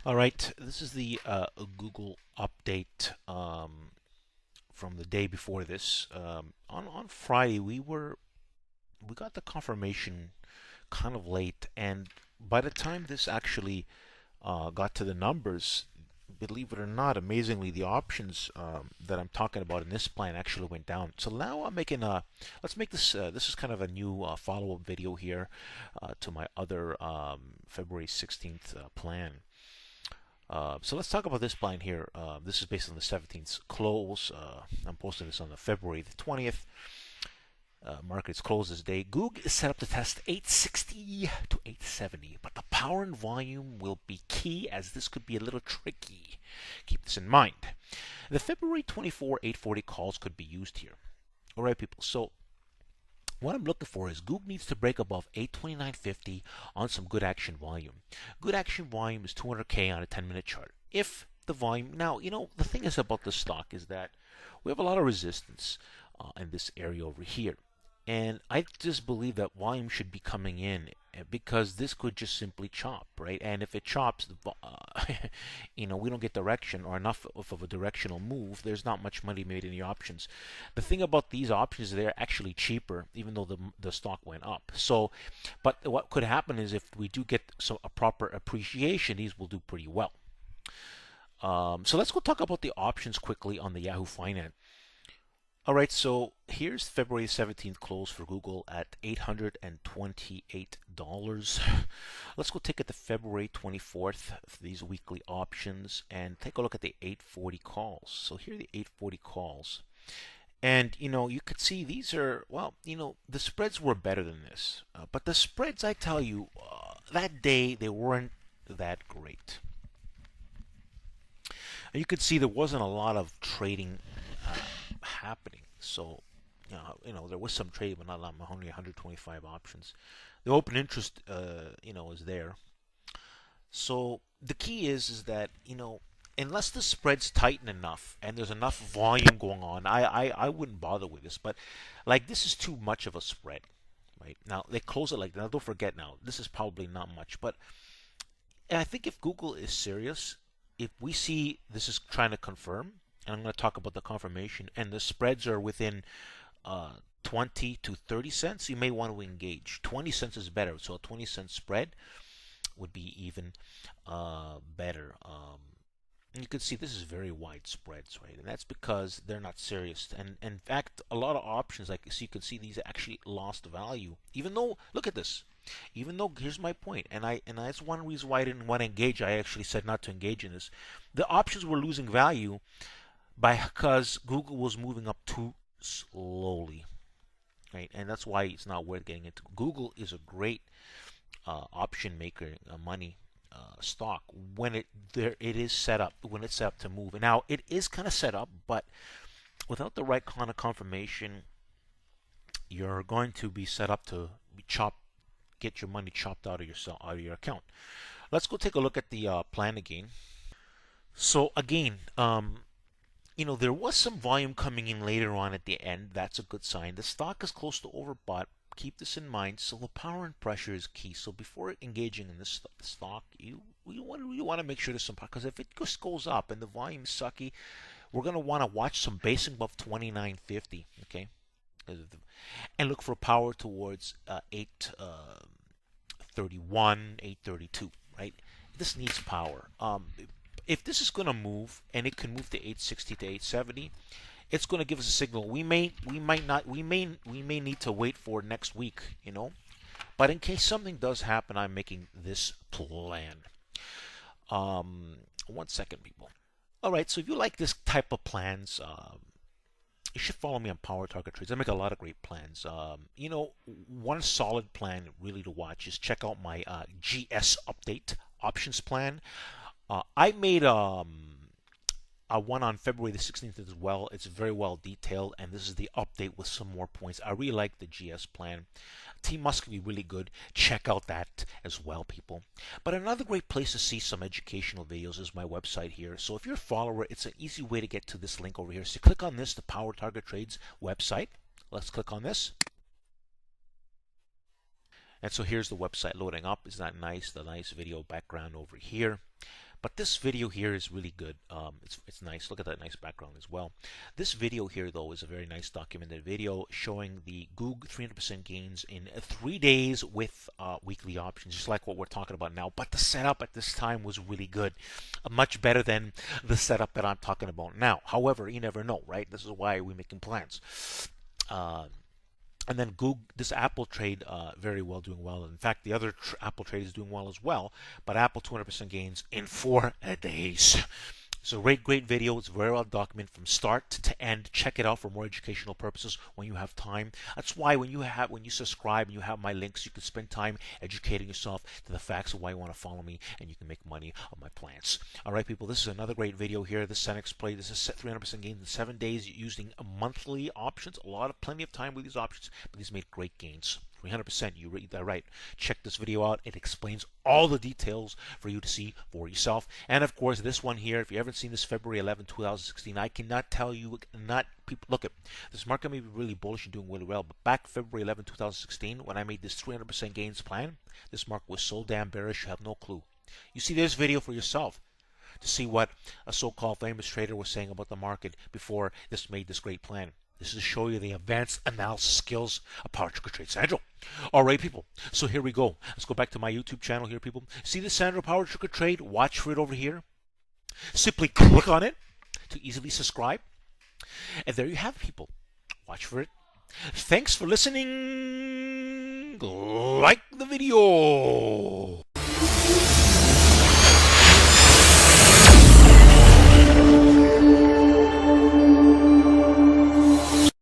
All right, this is the Google update from the day before this. On Friday, we got the confirmation kind of late, and by the time this actually got to the numbers, believe it or not, amazingly, the options that I'm talking about in this plan actually went down. So now I'm making a let's make this this is kind of a new follow-up video here to my other February 16th plan. So let's talk about this plan here. This is based on the 17th close. I'm posting this on the February the 20th. Market's closed this day. Goog is set up to test 860 to 870, but the power and volume will be key as this could be a little tricky. Keep this in mind. The February 24 840 calls could be used here. All right, people. So what I'm looking for is Goog needs to break above 829.50 on some good action volume. Good action volume is 200K on a 10-minute chart. If the volume, now, the thing is about this stock is that we have a lot of resistance in this area over here. And I just believe that volume should be coming in because this could just simply chop, right? And if it chops, we don't get direction or enough of a directional move, there's not much money made in the options. The thing about these options is they're actually cheaper, even though the stock went up. So, but what could happen is if we do get a proper appreciation, these will do pretty well. So let's go talk about the options quickly on the Yahoo Finance. All right, so here's February 17th close for Google at $828. Let's go take it to February 24th for these weekly options and take a look at the 840 calls. So here are the 840 calls. And, you could see these are, well, the spreads were better than this. But the spreads, I tell you, that day, they weren't that great. And you could see there wasn't a lot of trading happening. So, there was some trading, but not a lot. Only 125 options. The open interest, is there. So the key is that unless the spreads tighten enough and there's enough volume going on, I wouldn't bother with this. But like this is too much of a spread, right? Now they close it like that. Now don't forget, now this is probably not much, but I think if Google is serious, if we see this is trying to confirm, and I'm going to talk about the confirmation, and the spreads are within 20 to 30 cents, you may want to engage. 20 cents is better, so a 20-cent spread would be even better. And you can see this is very wide spreads, right? And that's because they're not serious. And in fact, a lot of options, like so you can see, these actually lost value. Even though, look at this. Even though, here's my point, and that's one reason why I didn't want to engage. I actually said not to engage in this. The options were losing value because Google was moving up too slowly, right? And that's why it's not worth getting into. Google is a great option maker, money stock when it is set up, when it's set up to move. And now it is kind of set up, but without the right kind of confirmation, you're going to be set up to get your money chopped out of your account. Let's go take a look at the plan again. So again, there was some volume coming in later on at the end. That's a good sign. The stock is close to overbought. Keep this in mind. So the power and pressure is key. So before engaging in this stock, you want to make sure there's some power, because if it just goes up and the volume is sucky, we're going to want to watch some basing above 29.50. Okay, and look for power towards 831, 832. Right, this needs power. If this is going to move, and it can move to 860 to 870, it's going to give us a signal. We may need to wait for next week, But in case something does happen, I'm making this plan. 1 second, people. All right, so if you like this type of plans, you should follow me on Power Target Trades. I make a lot of great plans. One solid plan really to watch is check out my GS update options plan. I made a one on February the 16th as well. It's very well detailed, and this is the update with some more points. I really like the GS plan. Team Musk can be really good. Check out that as well, people. But another great place to see some educational videos is my website here. So if you're a follower, it's an easy way to get to this link over here. So click on this, the Power Target Trades website. Let's click on this. And so here's the website loading up. Isn't that nice? The nice video background over here. But this video here is really good. It's nice. Look at that nice background as well. This video here, though, is a very nice documented video showing the goog 300% gains in 3 days with weekly options, just like what we're talking about now. But the setup at this time was really good, much better than the setup that I'm talking about now. However, you never know, right? This is why we're making plans. And then goog, this Apple trade, very well, doing well. In fact, the other Apple trade is doing well as well. But Apple 200% gains in 4 days. So great video. It's very well documented from start to end. Check it out for more educational purposes when you have time. That's why when you subscribe and you have my links, you can spend time educating yourself to the facts of why you want to follow me, and you can make money on my plans. All right, people. This is another great video here. This Senex play. This is 300% gains in 7 days using monthly options. Plenty of time with these options, but these made great gains. 300%, you read that right. Check this video out. It explains all the details for you to see for yourself. And of course, this one here, if you haven't seen this February 11, 2016, I cannot tell you, people, look at this market may be really bullish and doing really well, but back February 11, 2016, when I made this 300% gains plan, this market was so damn bearish, you have no clue. You see this video for yourself to see what a so-called famous trader was saying about the market before this made this great plan. This is to show you the advanced analysis skills of Power Trigger Trade Sandro. All right, people. So here we go. Let's go back to my YouTube channel here, people. See the Sandro Power Trigger Trade? Watch for it over here. Simply click on it to easily subscribe. And there you have it, people. Watch for it. Thanks for listening. Like the video.